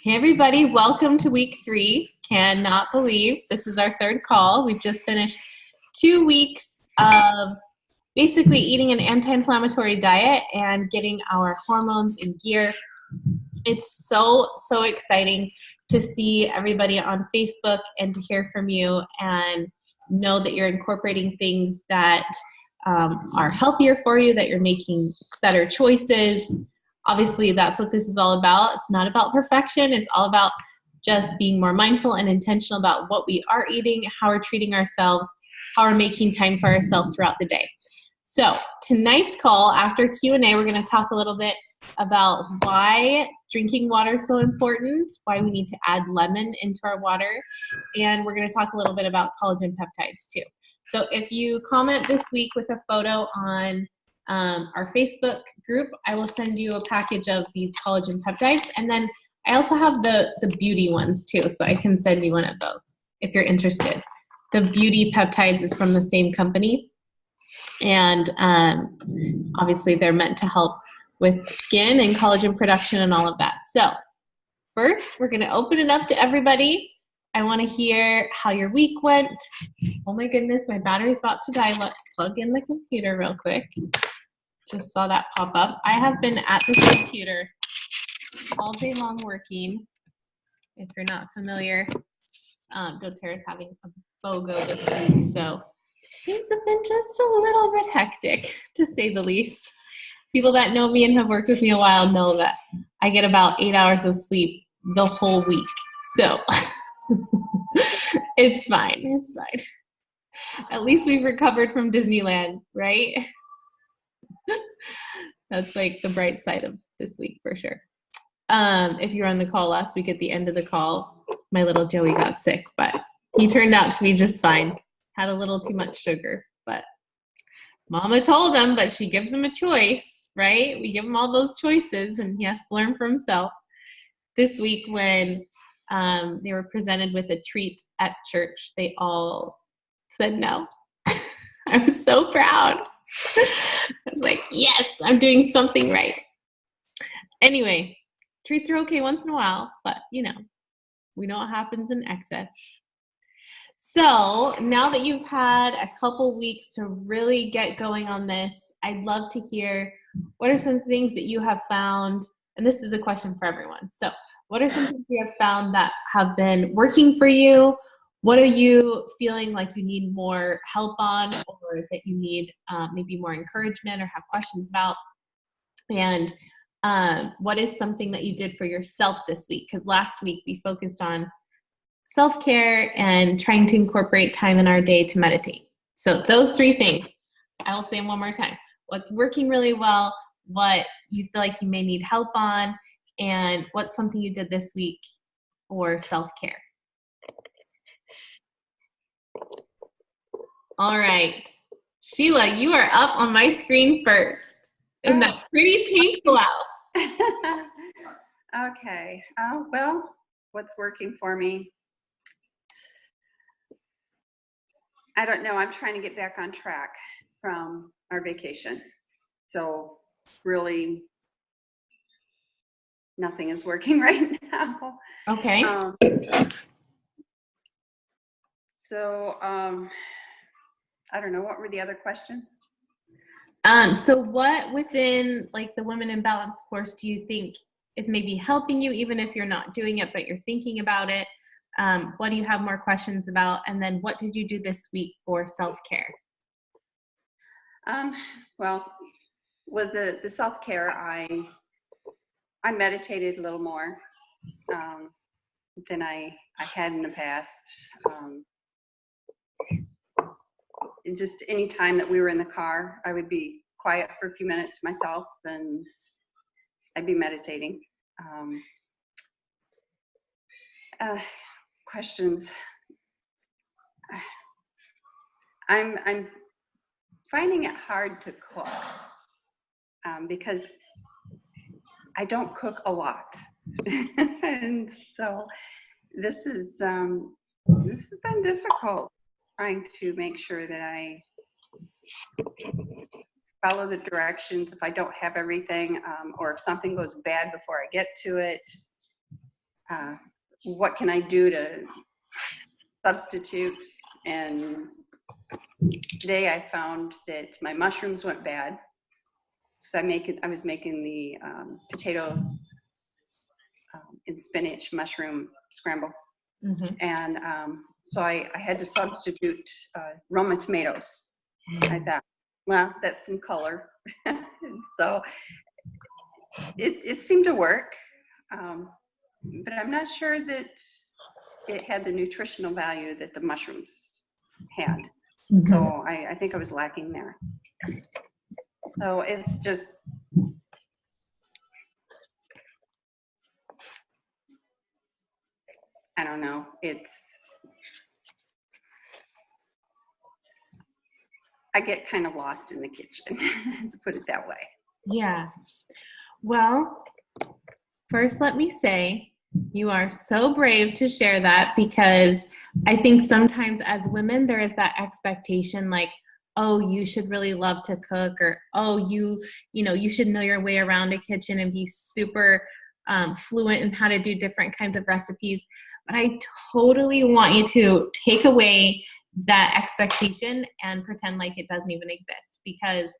Hey everybody, welcome to week 3. Cannot believe this is our third call. We've just finished 2 weeks of basically eating an anti-inflammatory diet and getting our hormones in gear. It's so exciting to see everybody on Facebook and to hear from you and know that you're incorporating things that are healthier for you, that you're making better choices. Obviously, that's what this is all about. It's not about perfection. It's all about just being more mindful and intentional about what we are eating, how we're treating ourselves, how we're making time for ourselves throughout the day. So tonight's call, after Q&A, we're going to talk a little bit about why drinking water is so important, why we need to add lemon into our water, and we're going to talk a little bit about collagen peptides too. So if you comment this week with a photo on our Facebook group, I will send you a package of these collagen peptides, and then I also have the beauty ones too, so I can send you one of those if you're interested. The beauty peptides is from the same company, and obviously they're meant to help with skin and collagen production and all of that. So first, we're going to open it up to everybody. I want to hear how your week went. Oh my goodness, my battery's about to die. Let's plug in the computer real quick. Just saw that pop up. I have been at this computer all day long working. If you're not familiar, doTERRA is having a BOGO this week, so things have been just a little bit hectic, to say the least. People that know me and have worked with me a while know that I get about 8 hours of sleep the whole week. So it's fine. It's fine. At least we've recovered from Disneyland, right? That's like the bright side of this week for sure. If you were on the call last week, at the end of the call, my little Joey got sick, but he turned out to be just fine. Had a little too much sugar, but Mama told him, but she gives him a choice, right? We give him all those choices, and he has to learn for himself. This week when they were presented with a treat at church, they all said no. I was so proud. I was like, yes, I'm doing something right. Anyway, treats are okay once in a while, but we know what happens in excess. So now that you've had a couple weeks to really get going on this, I'd love to hear what are some things that you have found, and this is a question for everyone. So what are some things you have found that have been working for you? What are you feeling like you need more help on, or that you need maybe more encouragement or have questions about? And what is something that you did for yourself this week? Because last week we focused on self-care and trying to incorporate time in our day to meditate. So those 3 things, I will say them one more time. What's working really well, what you feel like you may need help on, and what's something you did this week for self-care. All right. Sheila, you are up on my screen first in that pretty pink blouse. Okay. Well, what's working for me? I don't know. I'm trying to get back on track from our vacation. So really nothing is working right now. Okay. I don't know. What were the other questions? So what within like the Women in Balance course do you think is maybe helping you, even if you're not doing it, but you're thinking about it? What do you have more questions about? And then what did you do this week for self-care? Well, with the self-care, I meditated a little more than I had in the past. Just any time that we were in the car, I would be quiet for a few minutes myself, and I'd be meditating. Questions. I'm finding it hard to cook because I don't cook a lot, and so this has been difficult, trying to make sure that I follow the directions if I don't have everything, or if something goes bad before I get to it. What can I do to substitute? And today I found that my mushrooms went bad. So I was making the potato and spinach mushroom scramble. Mm-hmm. And so I had to substitute Roma tomatoes. I thought, well, that's some color. So it seemed to work. But I'm not sure that it had the nutritional value that the mushrooms had. Mm-hmm. So I think I was lacking there. So it's just, I don't know. I get kind of lost in the kitchen, to put it that way. Yeah. Well, first, let me say you are so brave to share that, because I think sometimes as women, there is that expectation like, oh, you should really love to cook, or, oh, you should know your way around a kitchen and be super fluent in how to do different kinds of recipes. But I totally want you to take away that expectation and pretend like it doesn't even exist, because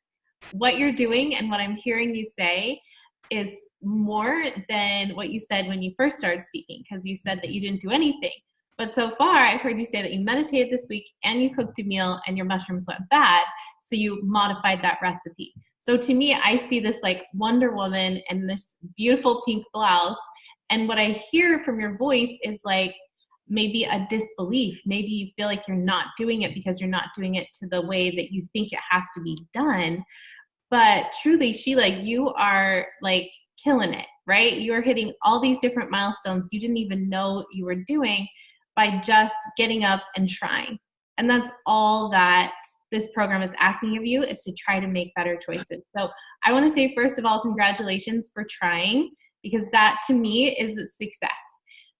what you're doing and what I'm hearing you say is more than what you said when you first started speaking, because you said that you didn't do anything. But so far, I've heard you say that you meditated this week and you cooked a meal and your mushrooms went bad, so you modified that recipe. So to me, I see this like Wonder Woman and this beautiful pink blouse, and what I hear from your voice is like maybe a disbelief. Maybe you feel like you're not doing it because you're not doing it to the way that you think it has to be done. But truly, Sheila, you are like killing it, right? You are hitting all these different milestones you didn't even know you were doing by just getting up and trying. And that's all that this program is asking of you, is to try to make better choices. So I want to say, first of all, congratulations for trying, because that to me is a success.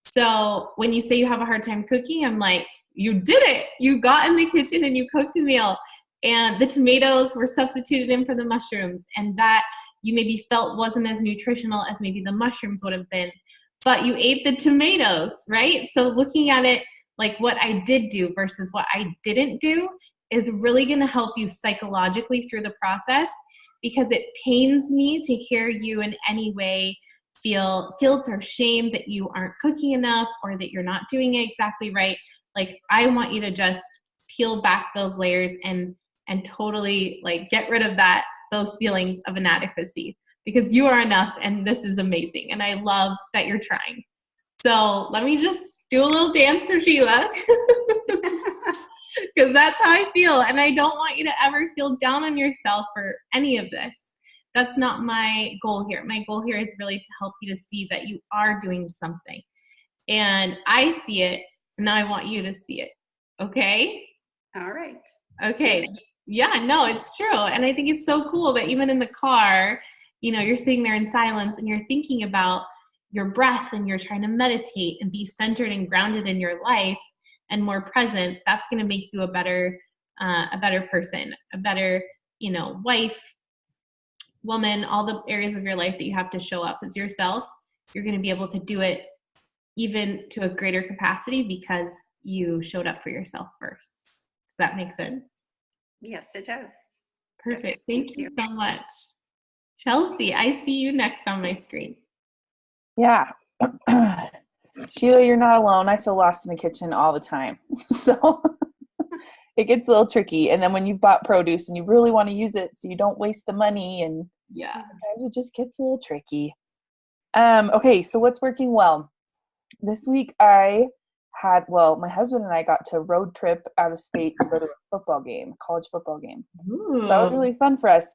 So when you say you have a hard time cooking, I'm like, you did it. You got in the kitchen and you cooked a meal. And the tomatoes were substituted in for the mushrooms, and that you maybe felt wasn't as nutritional as maybe the mushrooms would have been, but you ate the tomatoes, right? So looking at it like what I did do versus what I didn't do is really going to help you psychologically through the process, because it pains me to hear you in any way feel guilt or shame that you aren't cooking enough or that you're not doing it exactly right. Like, I want you to just peel back those layers and totally like get rid of those feelings of inadequacy, because you are enough and this is amazing. And I love that you're trying. So let me just do a little dance for Sheila, because that's how I feel. And I don't want you to ever feel down on yourself for any of this. That's not my goal here. My goal here is really to help you to see that you are doing something. And I see it, and now I want you to see it. Okay? All right. Okay. Yeah, no, it's true. And I think it's so cool that even in the car, you're sitting there in silence and you're thinking about your breath and you're trying to meditate and be centered and grounded in your life and more present. That's going to make you a better person, a better, wife, woman, all the areas of your life that you have to show up as yourself. You're going to be able to do it even to a greater capacity because you showed up for yourself first. Does that make sense? Yes, it does. Perfect. Yes, thank you so much. Chelsea, I see you next on my screen. Yeah. Sheila, you're not alone. I feel lost in the kitchen all the time. So it gets a little tricky. And then when you've bought produce and you really want to use it so you don't waste the money, and sometimes it just gets a little tricky. Okay, so what's working well? This week my husband and I got to road trip out of state to go to a college football game. Ooh. So that was really fun for us.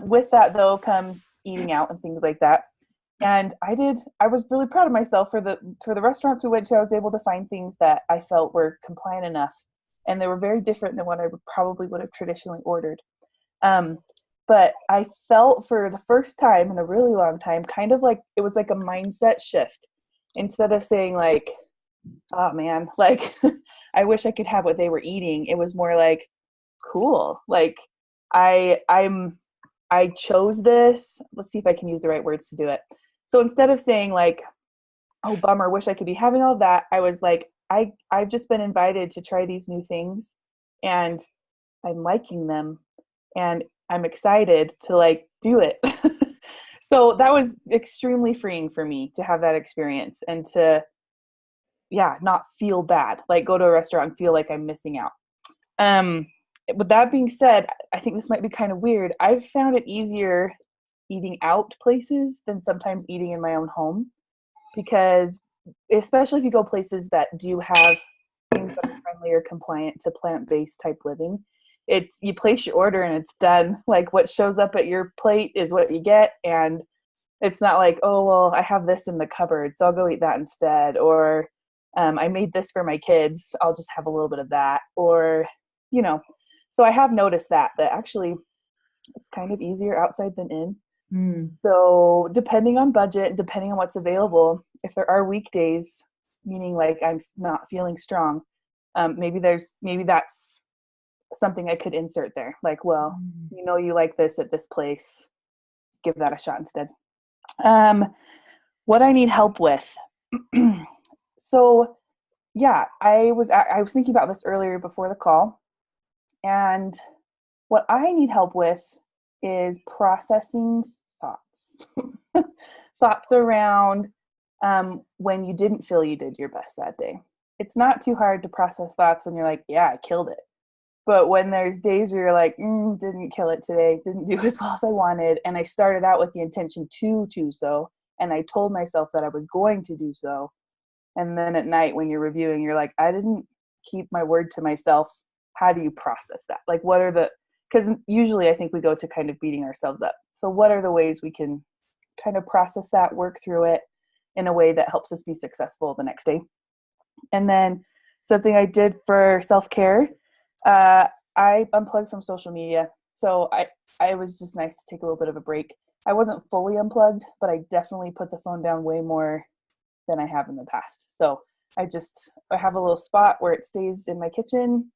With that, though, comes eating out and things like that. And I was really proud of myself for the restaurants we went to. I was able to find things that I felt were compliant enough. And they were very different than what I probably would have traditionally ordered. But I felt for the first time in a really long time, kind of like it was like a mindset shift. Instead of saying like, oh man, like I wish I could have what they were eating, it was more like, cool. Like I'm I chose this. Let's see if I can use the right words to do it. So instead of saying like, oh, bummer, wish I could be having all that, I was like, I've just been invited to try these new things and I'm liking them and I'm excited to like do it. So that was extremely freeing for me to have that experience and to, not feel bad, like go to a restaurant and feel like I'm missing out. With that being said, I think this might be kind of weird. I've found it easier eating out places than sometimes eating in my own home, because especially if you go places that do have things that are friendly or compliant to plant-based type living, it's you place your order and it's done. Like what shows up at your plate is what you get, and it's not like, oh well, I have this in the cupboard, so I'll go eat that instead, or I made this for my kids, I'll just have a little bit of that, or so I have noticed that actually it's kind of easier outside than in. So depending on budget, depending on what's available, if there are weekdays, meaning like I'm not feeling strong, maybe that's something I could insert there. Like, well, you like this at this place, give that a shot instead. What I need help with. So yeah, I was thinking about this earlier before the call, and what I need help with is processing thoughts. Thoughts around when you didn't feel you did your best that day. It's not too hard to process thoughts when you're like, yeah, I killed it. But when there's days where you're like, didn't kill it today, didn't do as well as I wanted, and I started out with the intention to do so, and I told myself that I was going to do so, and then at night when you're reviewing, you're like, I didn't keep my word to myself. How do you process that? Like, because usually I think we go to kind of beating ourselves up. So what are the ways we can kind of process that, work through it in a way that helps us be successful the next day? And then something I did for self-care, I unplugged from social media. So I was just nice to take a little bit of a break. I wasn't fully unplugged, but I definitely put the phone down way more than I have in the past. So I have a little spot where it stays in my kitchen,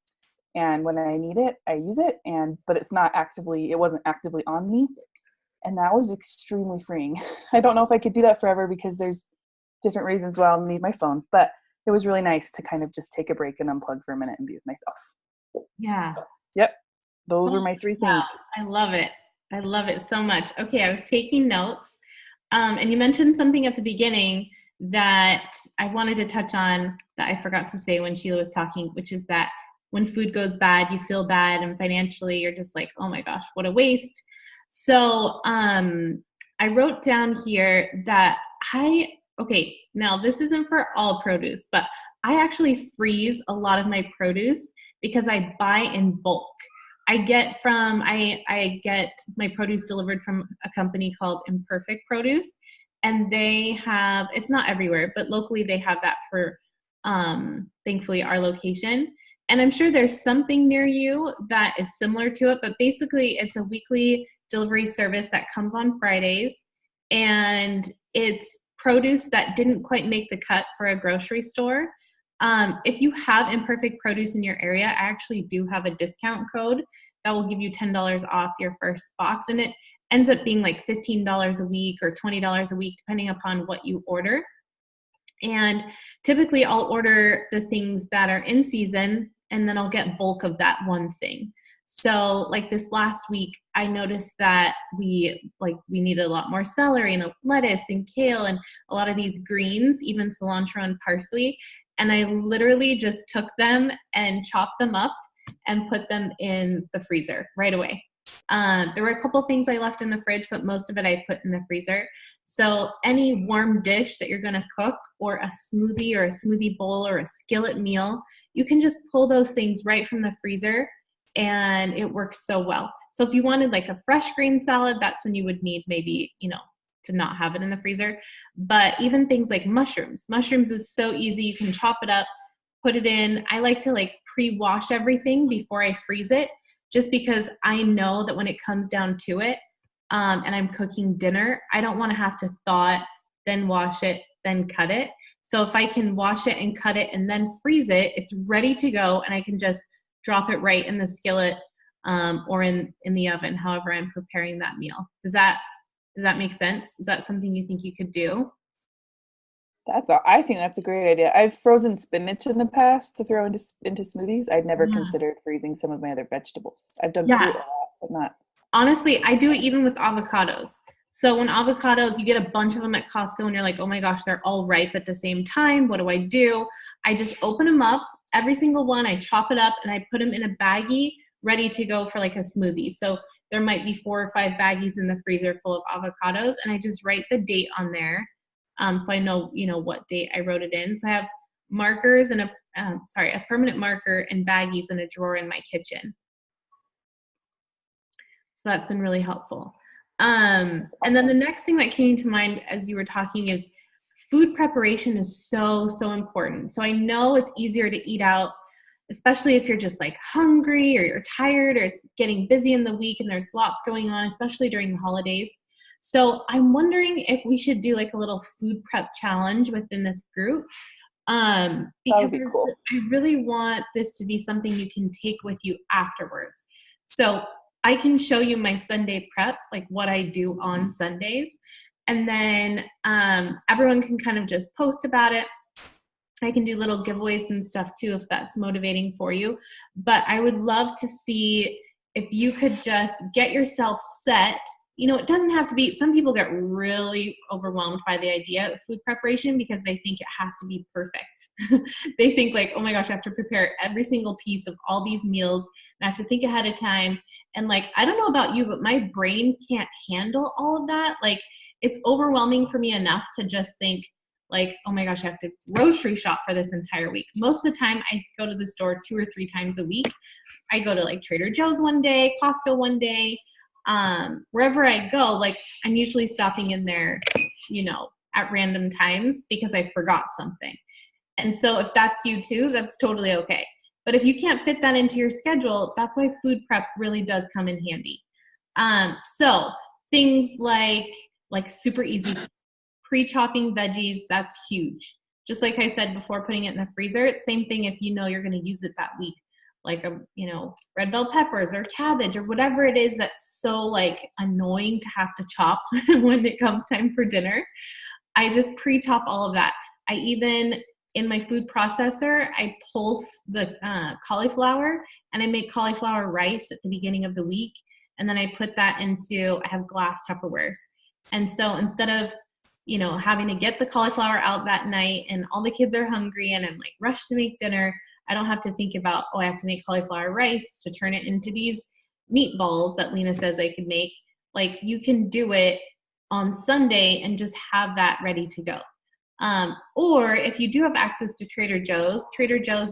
and when I need it, I use it, but it wasn't actively on me. And that was extremely freeing. I don't know if I could do that forever because there's different reasons why I'll need my phone, but it was really nice to kind of just take a break and unplug for a minute and be with myself. Yeah. So, yep. Those were my 3 things. I love it. I love it so much. Okay. I was taking notes. And you mentioned something at the beginning that I wanted to touch on that I forgot to say when Sheila was talking, which is that when food goes bad, you feel bad, and financially you're just like, oh my gosh, what a waste. So I wrote down here that now this isn't for all produce, but I actually freeze a lot of my produce because I buy in bulk. I get my produce delivered from a company called Imperfect Produce, and they have, it's not everywhere, but locally they have that for thankfully our location. And I'm sure there's something near you that is similar to it, but basically it's a weekly delivery service that comes on Fridays, and it's produce that didn't quite make the cut for a grocery store. If you have Imperfect Produce in your area, I actually do have a discount code that will give you $10 off your first box, and it ends up being like $15 a week or $20 a week, depending upon what you order. And typically I'll order the things that are in season, and then I'll get bulk of that one thing. So like this last week, I noticed that we needed a lot more celery and lettuce and kale and a lot of these greens, even cilantro and parsley. And I literally just took them and chopped them up and put them in the freezer right away. There were a couple things I left in the fridge, but most of it I put in the freezer. So any warm dish that you're going to cook, or a smoothie or a smoothie bowl or a skillet meal, you can just pull those things right from the freezer, and it works so well. So if you wanted like a fresh green salad, that's when you would need maybe, to not have it in the freezer. But even things like mushrooms is so easy. You can chop it up, put it in. I like to like pre-wash everything before I freeze it, just because I know that when it comes down to it, and I'm cooking dinner, I don't want to have to thaw it, then wash it, then cut it. So if I can wash it and cut it and then freeze it, it's ready to go, and I can just drop it right in the skillet or in the oven, however I'm preparing that meal. Does that make sense? Is that something you think you could do? I think that's a great idea. I've frozen spinach in the past to throw into smoothies. I'd never Yeah. considered freezing some of my other vegetables. I've done Yeah. fruit a lot, but not. Honestly, I do it even with avocados. So when avocados, you get a bunch of them at Costco and you're like, oh my gosh, they're all ripe at the same time. What do? I just open them up, every single one, I chop it up and I put them in a baggie ready to go for like a smoothie. So there might be 4 or 5 baggies in the freezer full of avocados, and I just write the date on there. So I know, what date I wrote it in. So I have markers and a permanent marker and baggies in a drawer in my kitchen. So that's been really helpful. And then the next thing that came to mind as you were talking is food preparation is so, so important. So I know it's easier to eat out, especially if you're just like hungry or you're tired or it's getting busy in the week and there's lots going on, especially during the holidays. So I'm wondering if we should do like a little food prep challenge within this group. Because be cool. I really want this to be something you can take with you afterwards. So I can show you my Sunday prep, like what I do on Sundays. And then everyone can kind of just post about it. I can do little giveaways and stuff too, if that's motivating for you. But I would love to see if you could just get yourself set. It doesn't have to be, some people get really overwhelmed by the idea of food preparation because they think it has to be perfect. They think like, oh my gosh, I have to prepare every single piece of all these meals and I have to think ahead of time. And like, I don't know about you, but my brain can't handle all of that. Like, it's overwhelming for me enough to just think like, oh my gosh, I have to grocery shop for this entire week. Most of the time I go to the store 2 or 3 times a week. I go to like Trader Joe's one day, Costco one day. Wherever I go, like I'm usually stopping in there, at random times because I forgot something. And so if that's you too, that's totally okay. But if you can't fit that into your schedule, that's why food prep really does come in handy. So things like super easy, pre-chopping veggies, that's huge. Just like I said before, putting it in the freezer, it's same thing if you know you're going to use it that week. Like red bell peppers or cabbage or whatever it is that's so like annoying to have to chop when it comes time for dinner. I just pre-chop all of that. I even, in my food processor, I pulse the cauliflower and I make cauliflower rice at the beginning of the week. And then I put that I have glass Tupperwares. And so instead of, having to get the cauliflower out that night and all the kids are hungry and I'm like rushed to make dinner, I don't have to think about, I have to make cauliflower rice to turn it into these meatballs that Lena says I could make. Like, you can do it on Sunday and just have that ready to go. Or if you do have access to Trader Joe's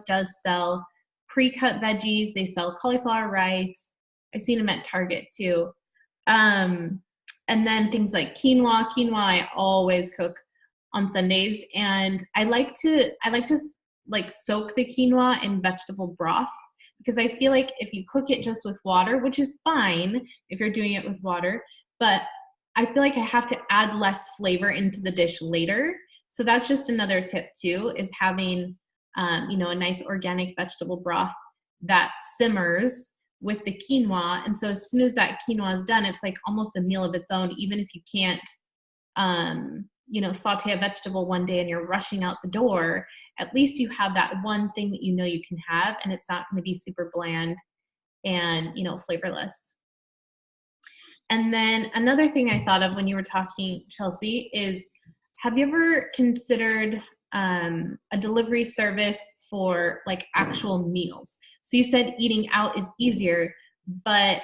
does sell pre-cut veggies. They sell cauliflower rice. I've seen them at Target too. And then things like quinoa. Quinoa I always cook on Sundays, and I like to like soak the quinoa in vegetable broth because I feel like if you cook it just with water, which is fine if you're doing it with water, but I feel like I have to add less flavor into the dish later. So that's just another tip too, is having a nice organic vegetable broth that simmers with the quinoa. And so as soon as that quinoa is done, it's like almost a meal of its own, even if you can't saute a vegetable one day and you're rushing out the door, at least you have that one thing that you can have, and it's not going to be super bland and, flavorless. And then another thing I thought of when you were talking, Chelsea, is have you ever considered a delivery service for like actual meals? So you said eating out is easier, but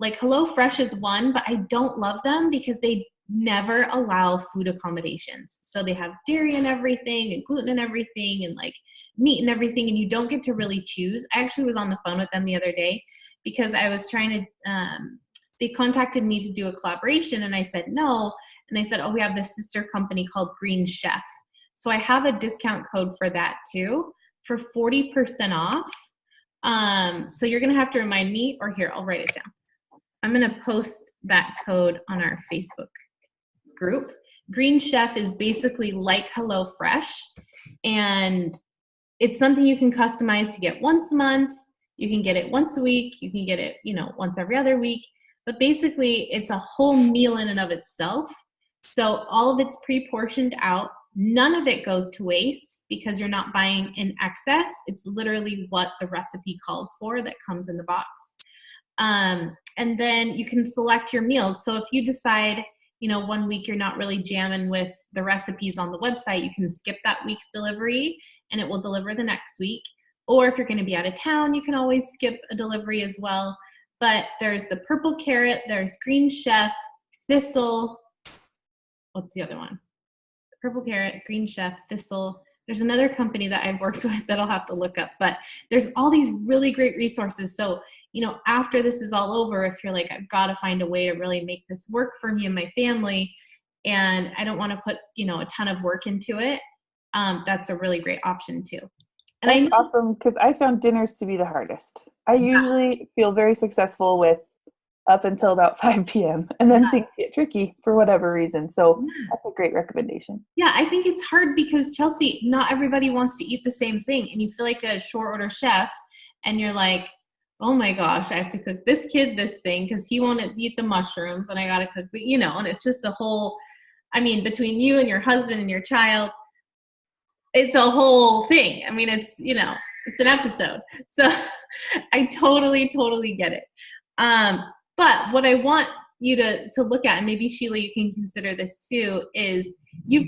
like HelloFresh is one, but I don't love them because they never allow food accommodations. So they have dairy and everything and gluten and everything and like meat and everything, and you don't get to really choose. I actually was on the phone with them the other day because I was trying to, they contacted me to do a collaboration and I said no. And they said, oh, we have this sister company called Green Chef. So I have a discount code for that too, for 40% off. So you're going to have to remind me, or here, I'll write it down. I'm going to post that code on our Facebook group. Green Chef is basically like HelloFresh, and it's something you can customize to get once a month. You can get it once a week. You can get it, once every other week. But basically, it's a whole meal in and of itself. So all of it's pre-portioned out. None of it goes to waste because you're not buying in excess. It's literally what the recipe calls for that comes in the box. And then you can select your meals. So if you decide, 1 week you're not really jamming with the recipes on the website, you can skip that week's delivery and it will deliver the next week. Or if you're going to be out of town, you can always skip a delivery as well. But there's the purple carrot, there's Green Chef, Thistle. What's the other one? Purple carrot, Green Chef, Thistle. There's another company that I've worked with that I'll have to look up, but there's all these really great resources. So, after this is all over, if you're like, I've got to find a way to really make this work for me and my family, and I don't want to put, a ton of work into it, that's a really great option too. And That's awesome, because I found dinners to be the hardest. I usually feel very successful with up until about 5 p.m. and then things get tricky for whatever reason. So that's a great recommendation. Yeah, I think it's hard because, Chelsea, not everybody wants to eat the same thing. And you feel like a short order chef and you're like, oh my gosh, I have to cook this kid this thing because he won't eat the mushrooms and I got to cook, and it's just a whole, between you and your husband and your child, it's a whole thing. It's, it's an episode. So I totally get it. But what I want you to look at, and maybe Sheila, you can consider this too, is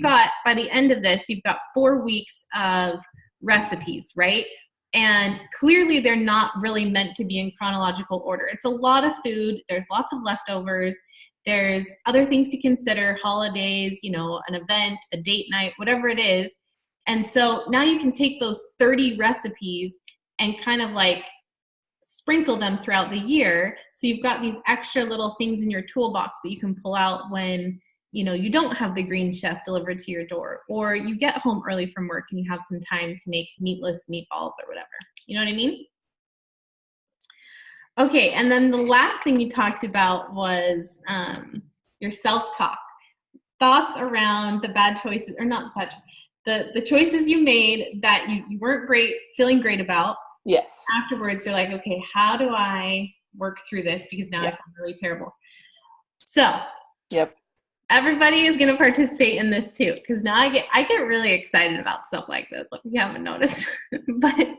by the end of this, you've got 4 weeks of recipes, right? And clearly they're not really meant to be in chronological order. It's a lot of food. There's lots of leftovers. There's other things to consider, holidays, an event, a date night, whatever it is. And so now you can take those 30 recipes and kind of like sprinkle them throughout the year. So you've got these extra little things in your toolbox that you can pull out when, you don't have the Green Chef delivered to your door, or you get home early from work and you have some time to make meatless meatballs or whatever. You know what I mean? Okay, and then the last thing you talked about was your self-talk. Thoughts around the bad choices, or not bad, the choices you made that you weren't feeling great about. Yes. Afterwards, you're like, okay, how do I work through this? Because now I feel really terrible. So, everybody is going to participate in this too, because now I get really excited about stuff like this, if you haven't noticed. But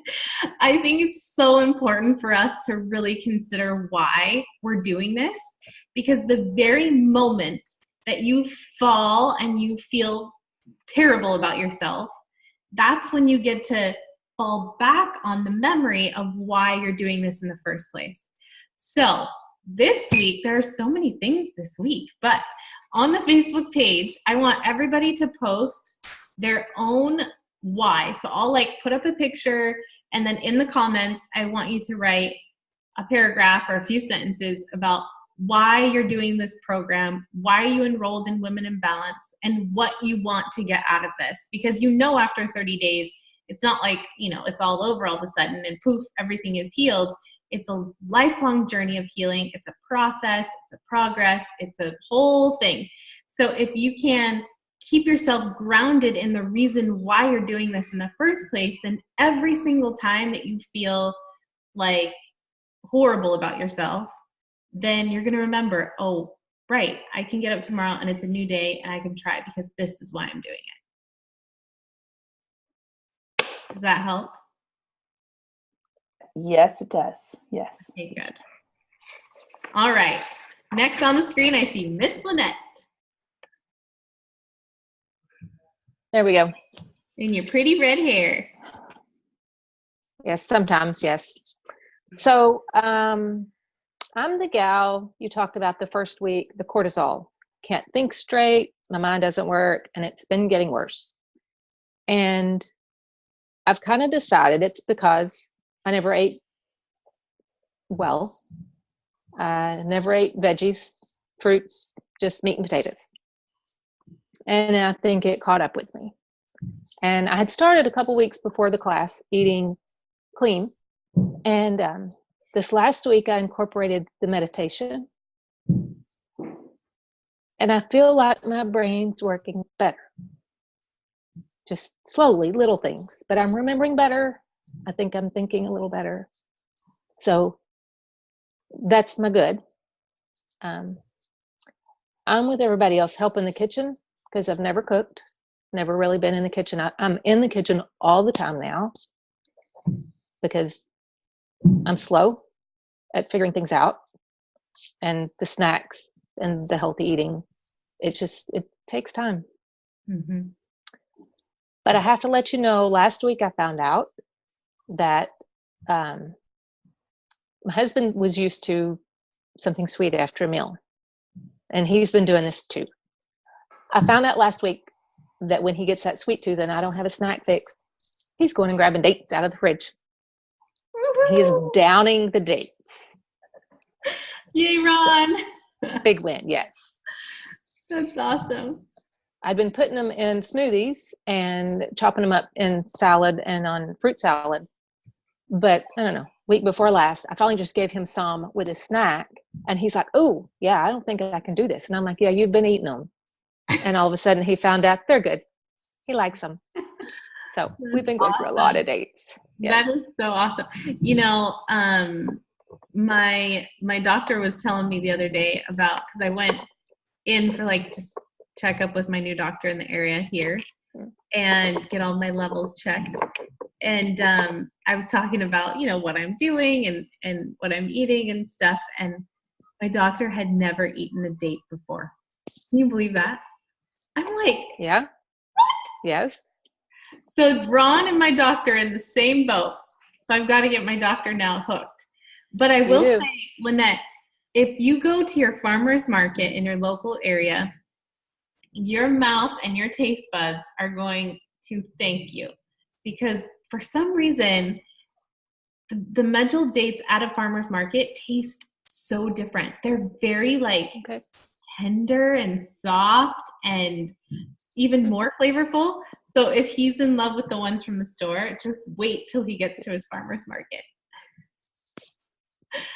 I think it's so important for us to really consider why we're doing this, because the very moment that you fall and you feel terrible about yourself, that's when you get to fall back on the memory of why you're doing this in the first place. So this week, there are so many things this week, but on the Facebook page, I want everybody to post their own why. So I'll put up a picture, and then in the comments, I want you to write a paragraph or a few sentences about why you're doing this program, why are you enrolled in Women in Balance, and what you want to get out of this. Because after 30 days, it's not like, it's all over all of a sudden and poof, everything is healed. It's a lifelong journey of healing. It's a process. It's a progress. It's a whole thing. So if you can keep yourself grounded in the reason why you're doing this in the first place, then every single time that you feel like horrible about yourself, then you're going to remember, oh, right, I can get up tomorrow and it's a new day and I can try because this is why I'm doing it. Does that help? Yes, it does. Yes. Okay, good. All right. Next on the screen, I see Miss Lynette. There we go. And your pretty red hair. Yes, sometimes, yes. So I'm the gal you talked about the first week, the cortisol. Can't think straight, my mind doesn't work, and it's been getting worse. And I've kind of decided it's because I never ate well. I never ate veggies, fruits, just meat and potatoes. And I think it caught up with me. And I had started a couple weeks before the class eating clean. And this last week, I incorporated the meditation. And I feel like my brain's working better. Just slowly, little things. But I'm remembering better. I think I'm thinking a little better. So that's my good. I'm with everybody else helping the kitchen because I've never cooked, never really been in the kitchen. I'm in the kitchen all the time now because I'm slow at figuring things out, and the snacks and the healthy eating. It takes time. Mm-hmm. But I have to let you know, last week I found out that my husband was used to something sweet after a meal, and he's been doing this too. I found out last week that when he gets that sweet tooth and I don't have a snack fixed, he's going and grabbing dates out of the fridge. He is downing the dates. Yay, Ron. Big win, yes. That's awesome. I'd been putting them in smoothies and chopping them up in salad and on fruit salad. But I don't know, week before last, I finally just gave him some with his snack. And he's like, oh, yeah, I don't think I can do this. And I'm like, yeah, you've been eating them. And all of a sudden he found out they're good. He likes them. So we've been going through a lot of dates. Yes. That is so awesome. You know, my doctor was telling me the other day about, because I went in for like just check up with my new doctor in the area here and get all my levels checked. And I was talking about, you know, what I'm doing and what I'm eating and stuff. And my doctor had never eaten a date before. Can you believe that? I'm like, yeah. What? Yes. So Ron and my doctor are in the same boat. So I've got to get my doctor now hooked. But I will say, Lynette, if you go to your farmer's market in your local area, your mouth and your taste buds are going to thank you. Because for some reason, the medjool dates at a farmer's market taste so different. They're very tender and soft and even more flavorful. So if he's in love with the ones from the store, just wait till he gets to his farmer's market.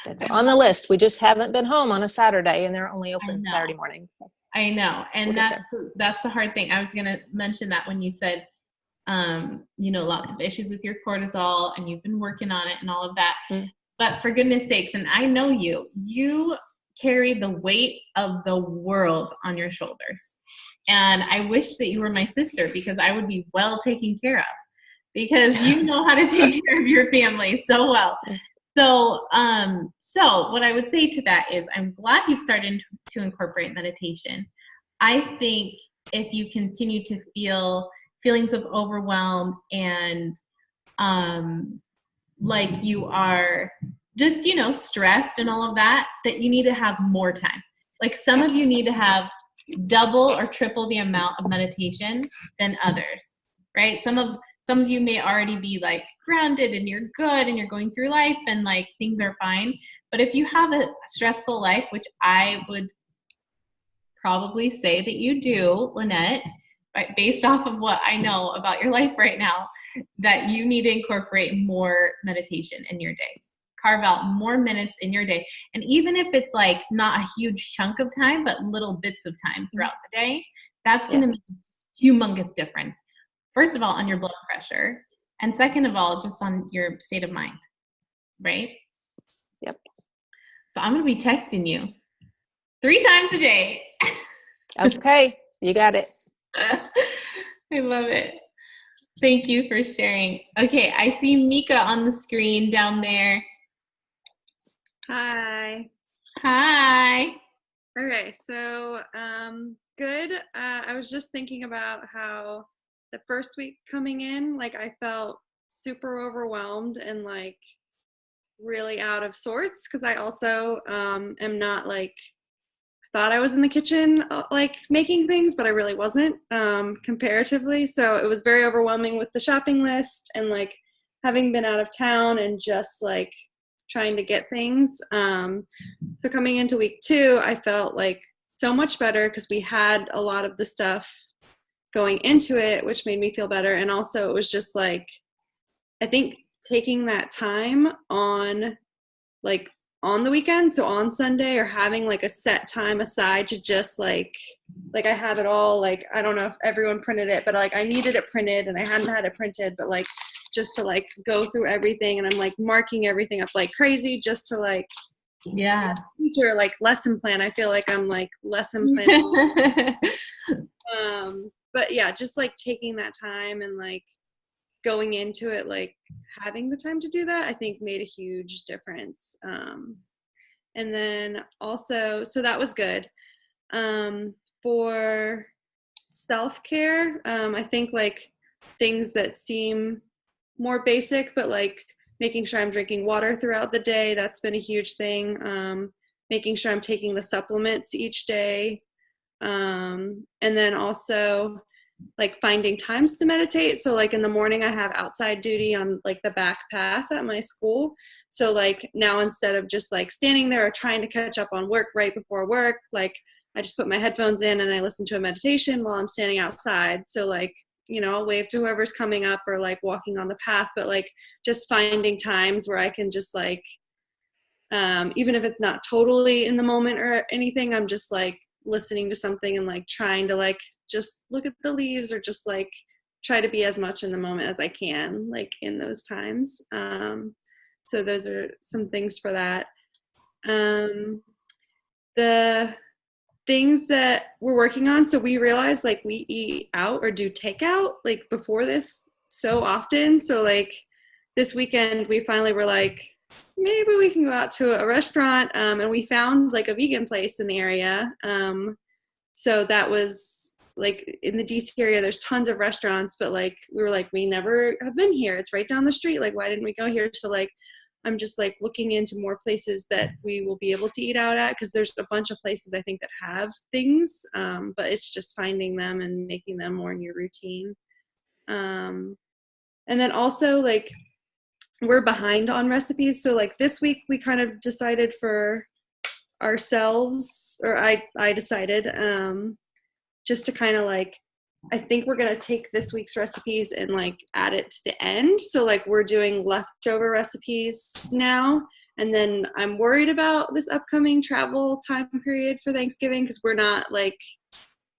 That's on the list. We just haven't been home on a Saturday, and they're only open Saturday morning. So. I know. And that's the hard thing. I was going to mention that when you said, you know, lots of issues with your cortisol and you've been working on it and all of that. Mm. But for goodness sakes, and I know you carry the weight of the world on your shoulders. And I wish that you were my sister, because I would be well taken care of, because you know how to take care of your family so well. So what I would say to that is, I'm glad you've started to incorporate meditation. I think if you continue to feel feelings of overwhelm and like you are just, you know, stressed and all of that, that you need to have more time. Like some of you need to have double or triple the amount of meditation than others, right? Some of you may already be like grounded and you're good and you're going through life and like things are fine. But if you have a stressful life, which I would probably say that you do, Lynette, right, based off of what I know about your life right now, that you need to incorporate more meditation in your day. Carve out more minutes in your day. And even if it's like not a huge chunk of time, but little bits of time throughout the day, that's going to make a humongous difference. First of all, on your blood pressure. And second of all, just on your state of mind, right? Yep. So I'm going to be texting you 3 times a day. Okay, you got it. I love it. Thank you for sharing. Okay, I see Mika on the screen down there. Hi. Hi. Okay, so good. I was just thinking about how the first week coming in, like I felt super overwhelmed and like really out of sorts, because I also am not like, thought I was in the kitchen like making things, but I really wasn't comparatively. So it was very overwhelming with the shopping list and like having been out of town and just like trying to get things. So coming into week 2, I felt like so much better because we had a lot of the stuff going into it, which made me feel better. And also it was just like, I think taking that time on like on the weekend, so on Sunday, or having like a set time aside to just like I have it all, like I don't know if everyone printed it, but like I needed it printed and I hadn't had it printed, but like just to like go through everything, and I'm like marking everything up like crazy just to like Yeah. future like lesson plan. I feel like I'm like lesson planning. But yeah, just like taking that time and like going into it, like having the time to do that, I think made a huge difference. And then also, so that was good. For self-care, I think like things that seem more basic, but like making sure I'm drinking water throughout the day, that's been a huge thing. Making sure I'm taking the supplements each day. And then also like finding times to meditate. So like in the morning I have outside duty on like the back path at my school. So like now instead of just like standing there or trying to catch up on work right before work, like I just put my headphones in and I listen to a meditation while I'm standing outside. So like, you know, I'll wave to whoever's coming up or like walking on the path, but like just finding times where I can just like, even if it's not totally in the moment or anything, I'm just like listening to something and like trying to like just look at the leaves or just like try to be as much in the moment as I can, like in those times. So those are some things for that. The things that we're working on, so we realize like we eat out or do takeout like before this so often. So like this weekend we finally were like, maybe we can go out to a restaurant, and we found like a vegan place in the area. So that was like in the DC area, there's tons of restaurants, but like we were like, we never have been here. It's right down the street. Like, why didn't we go here? So like, I'm just like looking into more places that we will be able to eat out at, because there's a bunch of places I think that have things, but it's just finding them and making them more in your routine. And then also like, we're behind on recipes. So like this week we kind of decided for ourselves, or I decided, just to kind of like, I think we're going to take this week's recipes and like add it to the end. So like we're doing leftover recipes now. And then I'm worried about this upcoming travel time period for Thanksgiving, because we're not like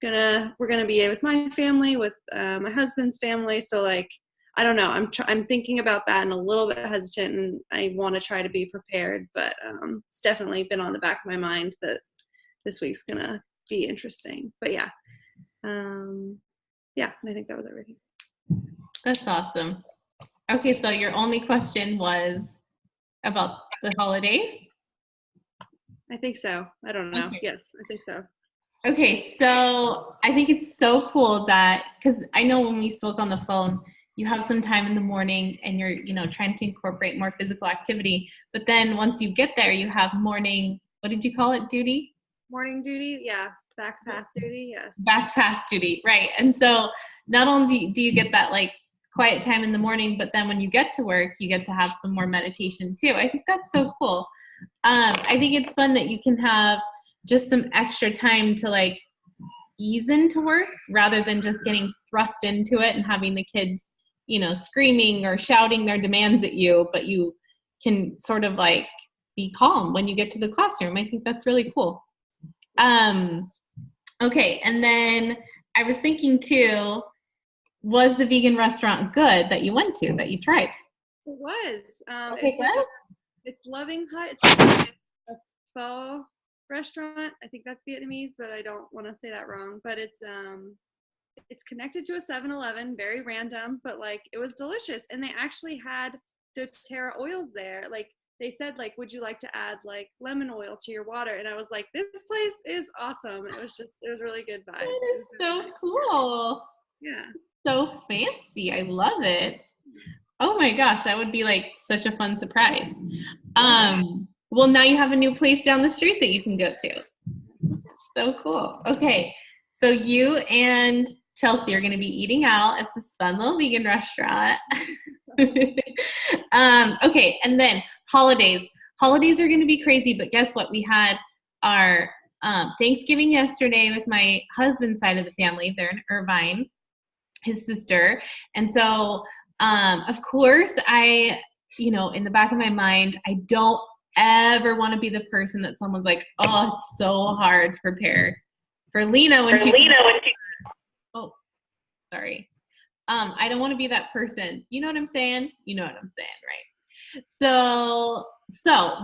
we're gonna be with my family, with my husband's family. So like, I don't know. I'm thinking about that and a little bit hesitant, and I want to try to be prepared. But it's definitely been on the back of my mind that this week's gonna be interesting. But yeah, yeah. And I think that was everything. That's awesome. Okay, so your only question was about the holidays? I think so. I don't know. Okay. Yes, I think so. Okay, so I think it's so cool that, because I know when we spoke on the phone, you have some time in the morning and you're, you know, trying to incorporate more physical activity. But then once you get there, you have morning, what did you call it, duty? Morning duty, yeah. Back path duty, yes. Back path duty, right. And so not only do you get that like quiet time in the morning, but then when you get to work, you get to have some more meditation too. I think that's so cool. I think it's fun that you can have just some extra time to like ease into work rather than just getting thrust into it and having the kids, you know, screaming or shouting their demands at you, but you can sort of like be calm when you get to the classroom. I think that's really cool. Okay, and then I was thinking too, was the vegan restaurant good that you went to, that you tried? It was. Okay, good. It's Loving Hut. It's like a pho restaurant. I think that's Vietnamese, but I don't want to say that wrong. But it's connected to a 7-Eleven, very random, but like it was delicious. And they actually had doTERRA oils there. Like they said, like, would you like to add like lemon oil to your water? And I was like, this place is awesome. It was really good vibes. That is so cool. Yeah. So fancy. I love it. Oh my gosh, that would be like such a fun surprise. Well, now you have a new place down the street that you can go to. So cool. Okay, so you and Chelsea are going to be eating out at this fun little vegan restaurant. Okay, and then holidays. Holidays are going to be crazy, but guess what? We had our Thanksgiving yesterday with my husband's side of the family. They're in Irvine, his sister. And so, of course, I, you know, in the back of my mind, I don't ever want to be the person that someone's like, oh, it's so hard to prepare for Lena when she oh, sorry. I don't want to be that person. You know what I'm saying? You know what I'm saying, right? So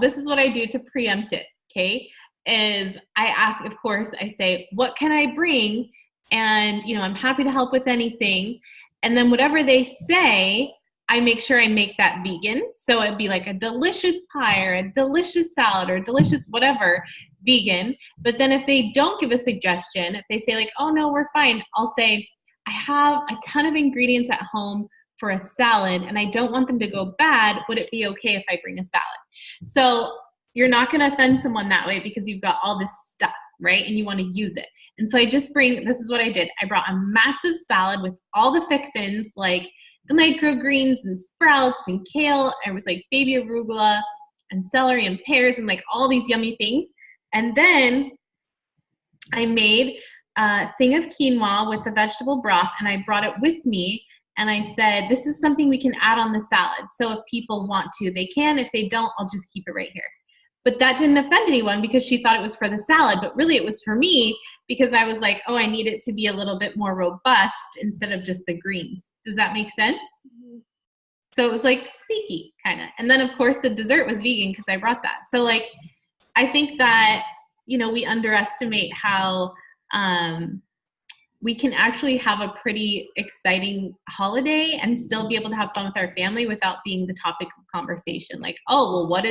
this is what I do to preempt it, okay? Is I ask, of course, I say, what can I bring? And, I'm happy to help with anything. And then whatever they say, I make sure I make that vegan. So it'd be like a delicious pie or a delicious salad or a delicious whatever vegan. But then if they don't give a suggestion, if they say like, oh no, we're fine, I'll say, I have a ton of ingredients at home for a salad and I don't want them to go bad. Would it be okay if I bring a salad? So you're not going to offend someone that way because you've got all this stuff, right? And you want to use it. And so this is what I did. I brought a massive salad with all the fixins, like the microgreens and sprouts and kale. It was like baby arugula and celery and pears and like all these yummy things. And then I made a thing of quinoa with the vegetable broth and I brought it with me. And I said, this is something we can add on the salad. So if people want to, they can. If they don't, I'll just keep it right here. But that didn't offend anyone because she thought it was for the salad. But really it was for me because I was like, oh, I need it to be a little bit more robust instead of just the greens. Does that make sense? Mm-hmm. So it was like sneaky kind of. And then of course the dessert was vegan because I brought that. So like, I think that, we underestimate how we can actually have a pretty exciting holiday and still be able to have fun with our family without being the topic of conversation. Like, oh, well, what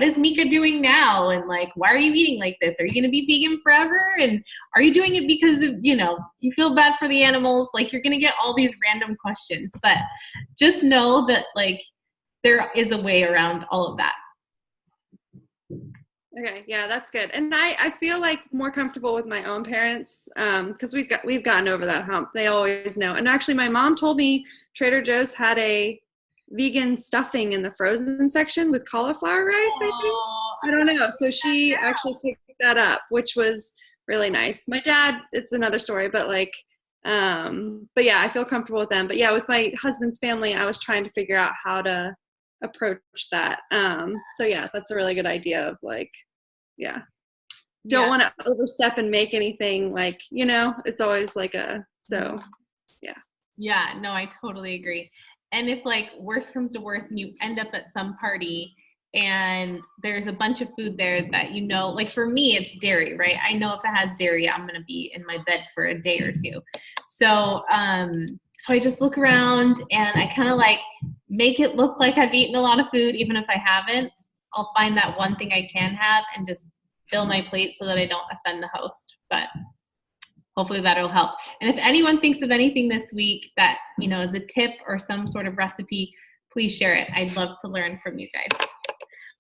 is Mika doing now? And like, why are you eating like this? Are you going to be vegan forever? And are you doing it because of, you feel bad for the animals? Like you're going to get all these random questions, but just know that like there is a way around all of that. Okay, yeah, that's good. And I feel like more comfortable with my own parents because we've gotten over that hump. They always know. And actually, my mom told me Trader Joe's had a vegan stuffing in the frozen section with cauliflower rice, I think. I don't know. So she actually picked that up, which was really nice. My dad, it's another story, but like, but yeah, I feel comfortable with them. But yeah, with my husband's family, I was trying to figure out how to approach that. So yeah, that's a really good idea of like, don't want to overstep and make anything like, it's always like Yeah, no, I totally agree. And if like worst comes to worst and you end up at some party and there's a bunch of food there that like for me, it's dairy, right? I know if it has dairy, I'm going to be in my bed for a day or two. So I just look around and I kind of like make it look like I've eaten a lot of food, even if I haven't. I'll find that one thing I can have and just fill my plate so that I don't offend the host. But hopefully that'll help. And if anyone thinks of anything this week that, is a tip or some sort of recipe, please share it. I'd love to learn from you guys.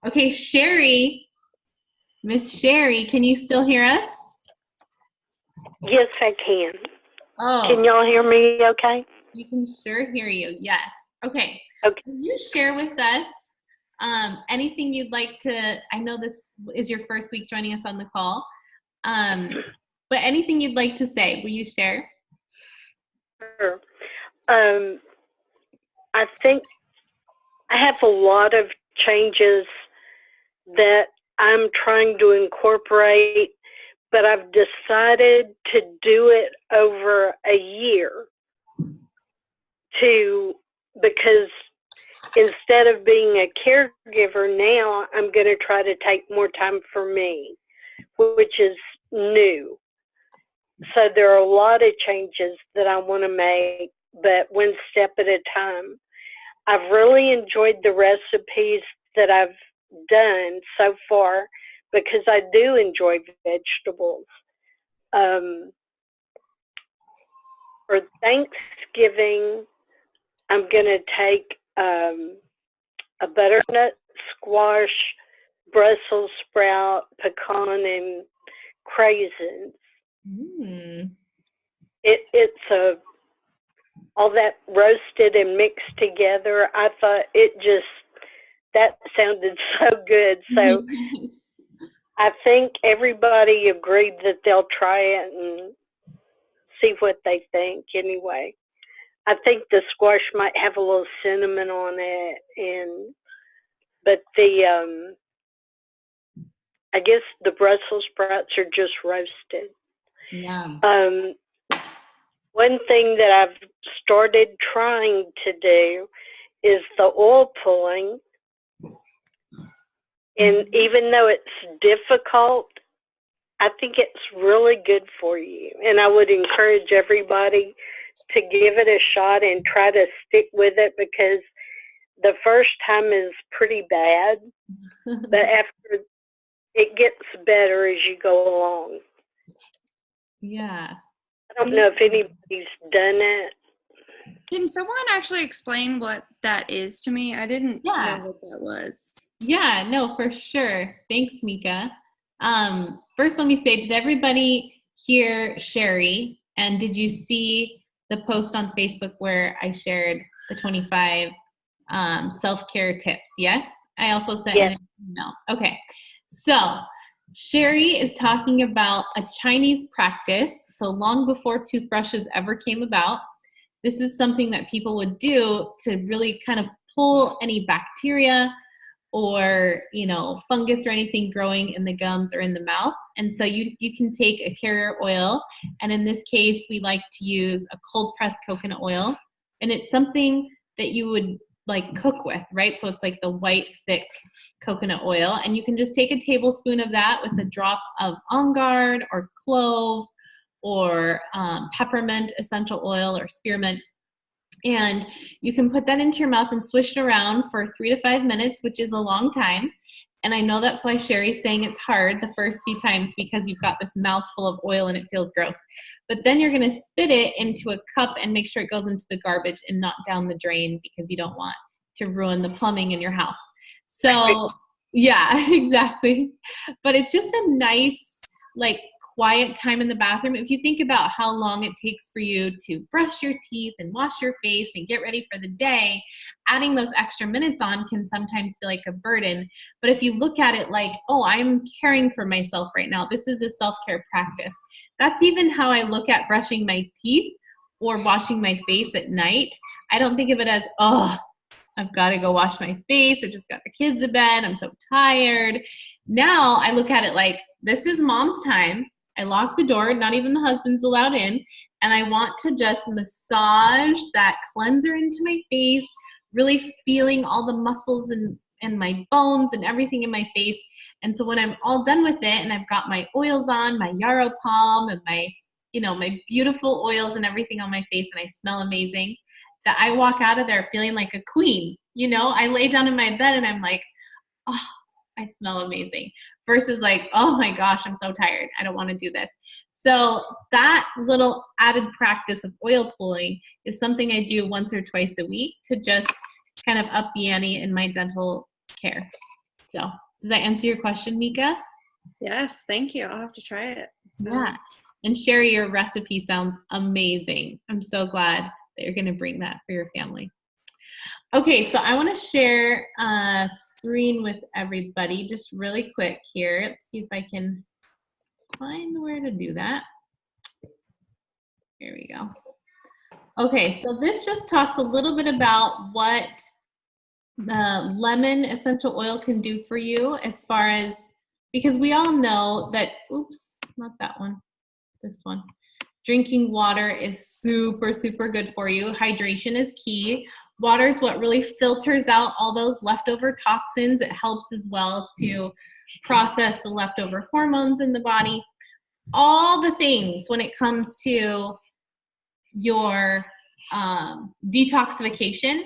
Okay, Sherry, Miss Sherry, can you still hear us? Yes, I can. Oh. Can y'all hear me okay? We can sure hear you, yes. Okay. Okay. Can you share with us anything you'd like to, I know this is your first week joining us on the call, but anything you'd like to say, will you share? Sure. I think I have a lot of changes that I'm trying to incorporate, but I've decided to do it over a year because instead of being a caregiver now, I'm going to try to take more time for me, which is new. So there are a lot of changes that I want to make, but one step at a time. I've really enjoyed the recipes that I've done so far because I do enjoy vegetables. For Thanksgiving, I'm going to take a butternut squash, Brussels sprout, pecan, and craisins. Mm. It's all that roasted and mixed together. I thought that sounded so good. So I think everybody agreed that they'll try it and see what they think anyway. I think the squash might have a little cinnamon on it, but I guess the Brussels sprouts are just roasted. Yeah. One thing that I've started trying to do is the oil pulling. And even though it's difficult, I think it's really good for you. And I would encourage everybody to give it a shot and try to stick with it, because the first time is pretty bad, but after it gets better as you go along. Yeah. I don't know if anybody's done it. Can someone actually explain what that is to me? I didn't know what that was. Yeah, no, for sure. Thanks, Mika. First, let me say, did everybody hear Sherry? And did you see the post on Facebook where I shared the 25 self-care tips? Yes? I also sent an email. Okay. So Sherry is talking about a Chinese practice. So long before toothbrushes ever came about, this is something that people would do to really kind of pull any bacteria or, fungus or anything growing in the gums or in the mouth. And so you can take a carrier oil, and in this case, we like to use a cold pressed coconut oil, and it's something that you would like cook with, right? So it's like the white, thick coconut oil, and you can just take a tablespoon of that with a drop of On Guard or clove or peppermint essential oil or spearmint. And you can put that into your mouth and swish it around for 3 to 5 minutes, which is a long time. And I know that's why Sherry's saying it's hard the first few times, because you've got this mouthful of oil and it feels gross. But then you're going to spit it into a cup and make sure it goes into the garbage and not down the drain, because you don't want to ruin the plumbing in your house. So yeah, exactly. But it's just a nice, quiet time in the bathroom. If you think about how long it takes for you to brush your teeth and wash your face and get ready for the day, adding those extra minutes on can sometimes feel like a burden. But if you look at it like, oh, I'm caring for myself right now, this is a self-care practice. That's even how I look at brushing my teeth or washing my face at night. I don't think of it as, oh, I've got to go wash my face. I just got the kids to bed. I'm so tired. Now I look at it like, this is mom's time. I lock the door, not even the husband's allowed in, and I want to just massage that cleanser into my face, really feeling all the muscles and my bones and everything in my face. And so when I'm all done with it and I've got my oils on, my Yarrow Palm and my beautiful oils and everything on my face, and I smell amazing, that I walk out of there feeling like a queen. I lay down in my bed and I'm like, oh, I smell amazing, versus like, oh my gosh, I'm so tired, I don't want to do this. So that little added practice of oil pulling is something I do once or twice a week to just kind of up the ante in my dental care. So does that answer your question, Mika? Yes, thank you. I'll have to try it. Yeah. And Sherry, your recipe sounds amazing. I'm so glad that you're going to bring that for your family. Okay, so I want to share a screen with everybody just really quick here. Let's see if I can find where to do that. Here we go. Okay, so this just talks a little bit about what the lemon essential oil can do for you, as far as, because we all know that, oops, not that one, this one. Drinking water is super, super good for you. Hydration is key. Water is what really filters out all those leftover toxins. It helps as well to process the leftover hormones in the body. All the things when it comes to your detoxification,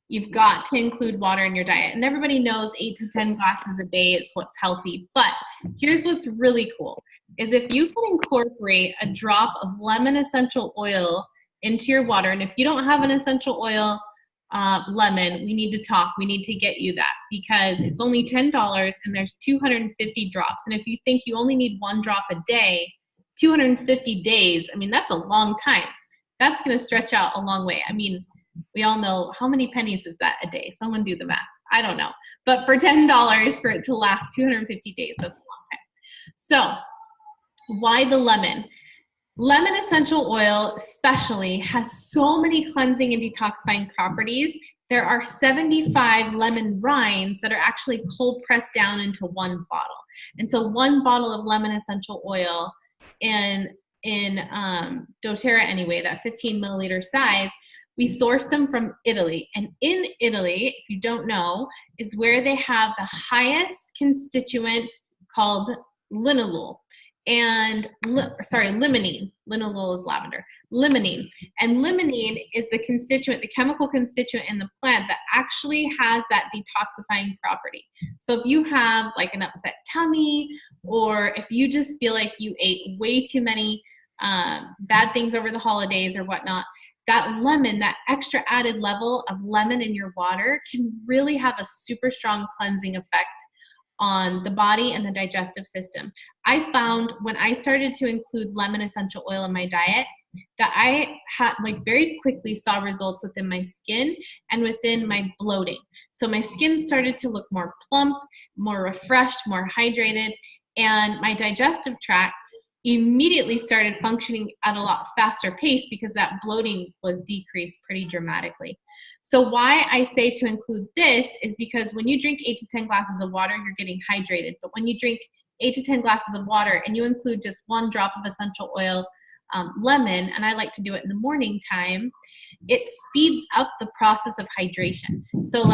you've got to include water in your diet. And everybody knows 8 to 10 glasses a day is what's healthy. But here's what's really cool, is if you can incorporate a drop of lemon essential oil into your water, and if you don't have an essential oil lemon, we need to talk. We need to get you that, because it's only $10 and there's 250 drops. And if you think you only need 1 drop a day, 250 days, I mean, that's a long time. That's going to stretch out a long way. I mean, we all know, how many pennies is that a day? Someone do the math. I don't know. But for $10 for it to last 250 days, that's a long time. So why the lemon? Lemon essential oil especially has so many cleansing and detoxifying properties. There are 75 lemon rinds that are actually cold pressed down into 1 bottle. And so 1 bottle of lemon essential oil in in doTERRA anyway, that 15 milliliter size, we source them from Italy. And in Italy, if you don't know, is where they have the highest constituent called linalool. And limonene. Linalool is lavender. Limonene. And limonene is the constituent, the chemical constituent in the plant that actually has that detoxifying property. So if you have like an upset tummy, or if you just feel like you ate way too many bad things over the holidays or whatnot, that lemon, that extra added level of lemon in your water can really have a super strong cleansing effect on the body and the digestive system. I found when I started to include lemon essential oil in my diet that I had very quickly saw results within my skin and within my bloating. So my skin started to look more plump, more refreshed, more hydrated, and my digestive tract immediately started functioning at a lot faster pace because that bloating was decreased pretty dramatically. So why I say to include this is because when you drink 8 to 10 glasses of water, you're getting hydrated. But when you drink 8 to 10 glasses of water and you include just 1 drop of essential oil, lemon, and I like to do it in the morning time, it speeds up the process of hydration. So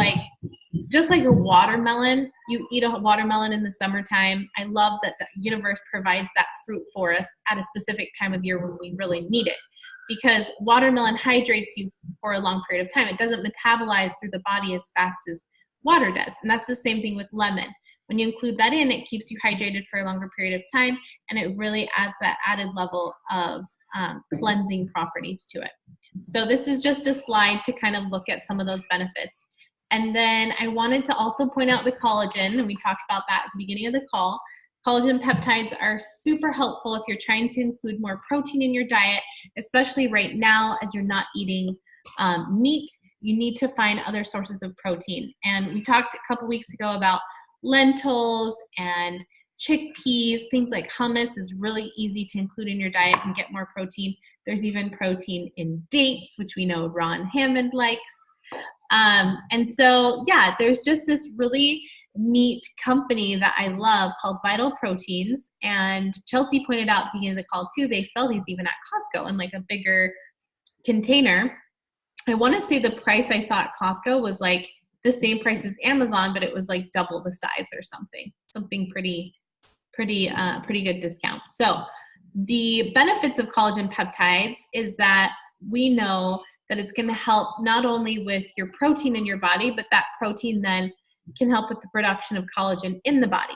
just like a watermelon, you eat a watermelon in the summertime. I love that the universe provides that fruit for us at a specific time of year when we really need it, because watermelon hydrates you for a long period of time. It doesn't metabolize through the body as fast as water does. And that's the same thing with lemon. When you include that in, it keeps you hydrated for a longer period of time, and it really adds that added level of cleansing properties to it. So this is just a slide to kind of look at some of those benefits. And then I wanted to also point out the collagen, and we talked about that at the beginning of the call. Collagen peptides are super helpful if you're trying to include more protein in your diet, especially right now as you're not eating meat. You need to find other sources of protein. And we talked a couple weeks ago about lentils and chickpeas. Things like hummus is really easy to include in your diet and get more protein. There's even protein in dates, which we know Ron Hammond likes. And so, yeah, there's just this really neat company that I love called Vital Proteins. And Chelsea pointed out at the beginning of the call too, they sell these even at Costco in a bigger container. I want to say the price I saw at Costco was the same price as Amazon, but it was double the size or something pretty good discount. So the benefits of collagen peptides is that we know that it's going to help not only with your protein in your body, but that protein then can help with the production of collagen in the body.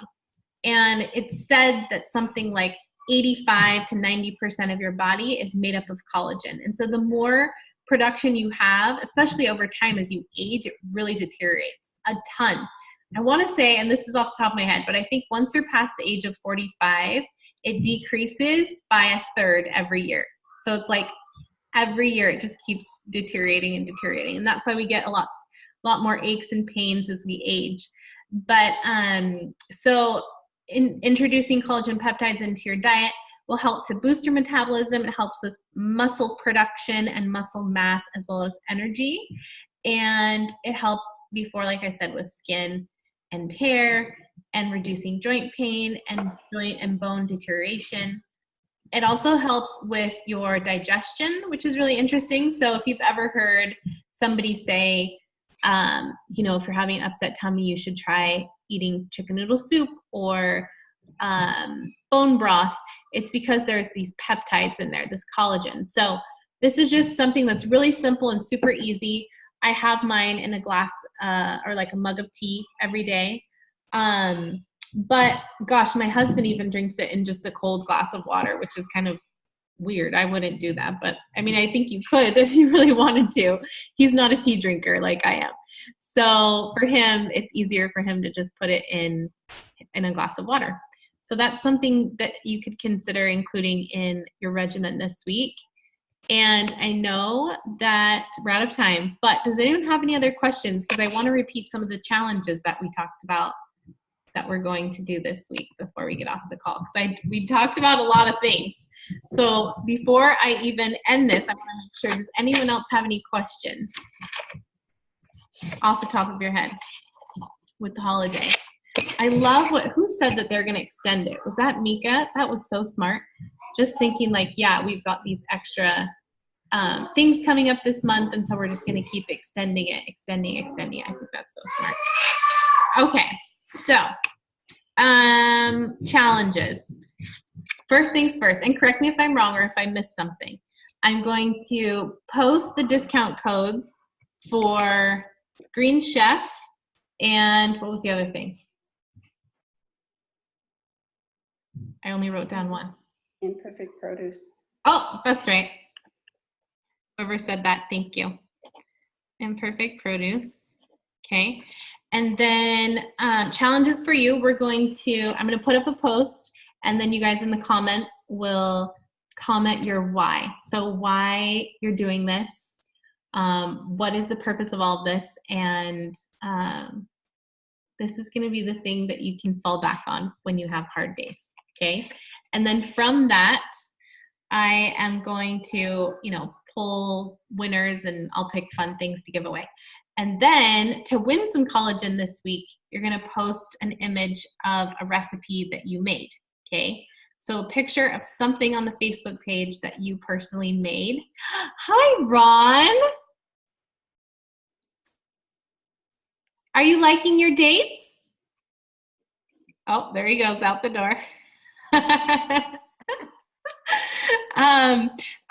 And it's said that something like 85 to 90% of your body is made up of collagen. And so the more production you have, especially over time as you age, it really deteriorates a ton. I want to say, and this is off the top of my head, but I think once you're past the age of 45, it decreases by 1/3 every year. So it's every year it just keeps deteriorating and deteriorating. And that's why we get a lot more aches and pains as we age. But so introducing collagen peptides into your diet will help to boost your metabolism. It helps with muscle production and muscle mass as well as energy. And it helps before, like I said, with skin and hair and reducing joint pain and joint and bone deterioration. It also helps with your digestion, which is really interesting. So if you've ever heard somebody say, if you're having an upset tummy, you should try eating chicken noodle soup or bone broth, it's because there's these peptides in there, this collagen. So this is just something that's really simple and super easy. I have mine in a glass or a mug of tea every day. But gosh, my husband even drinks it in just a cold glass of water, which is kind of weird. I wouldn't do that, but I think you could if you really wanted to. He's not a tea drinker like I am. So for him, it's easier for him to just put it in a glass of water. So that's something that you could consider including in your regimen this week. And I know that we're out of time, but does anyone have any other questions? Because I want to repeat some of the challenges that we talked about that we're going to do this week before we get off the call. Because we talked about a lot of things. So before I even end this, I want to make sure, does anyone else have any questions off the top of your head with the holiday? I love who said that they're going to extend it? Was that Mika? That was so smart. just thinking like, yeah, we've got these extra things coming up this month, and so we're just going to keep extending it. I think that's so smart. Okay, so challenges. First things first, and correct me if I'm wrong or if I missed something. I'm going to post the discount codes for Green Chef and what was the other thing? I only wrote down one. Imperfect Produce. Oh, that's right. Whoever said that, thank you. Imperfect Produce. Okay. And then challenges for you. I'm going to put up a post, and then you guys in the comments will comment your why. So why you're doing this, what is the purpose of all of this, and this is going to be the thing that you can fall back on when you have hard days. Okay. And then from that, I am going to, pull winners, and I'll pick fun things to give away. And then to win some collagen this week, you're going to post an image of a recipe that you made. Okay. So a picture of something on the Facebook page that you personally made. Hi, Ron. Are you liking your dates? Oh, there he goes out the door.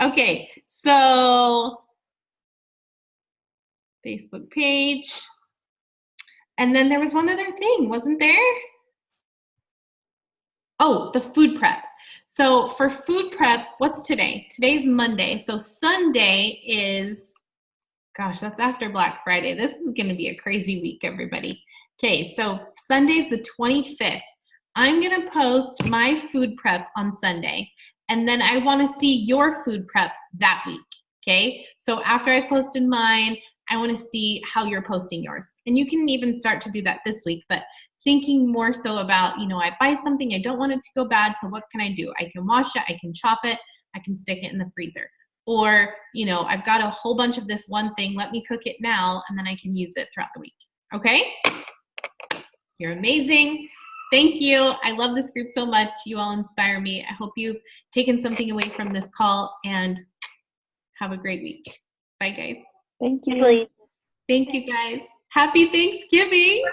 Okay, so Facebook page. And then there was one other thing, wasn't there? Oh, the food prep. So for food prep, what's today? Today's Monday. So Sunday is, gosh, that's after Black Friday. This is going to be a crazy week, everybody. Okay, so Sunday's the 25th. I'm going to post my food prep on Sunday, and then I want to see your food prep that week, okay? So after I posted mine, I want to see how you're posting yours. And you can even start to do that this week, but thinking more so about, I buy something, I don't want it to go bad, so what can I do? I can wash it, I can chop it, I can stick it in the freezer. Or, I've got a whole bunch of this one thing, let me cook it now, and then I can use it throughout the week, okay? You're amazing. Thank you. I love this group so much. You all inspire me. I hope you've taken something away from this call, and have a great week. Bye, guys. Thank you. Thank you, guys. Happy Thanksgiving.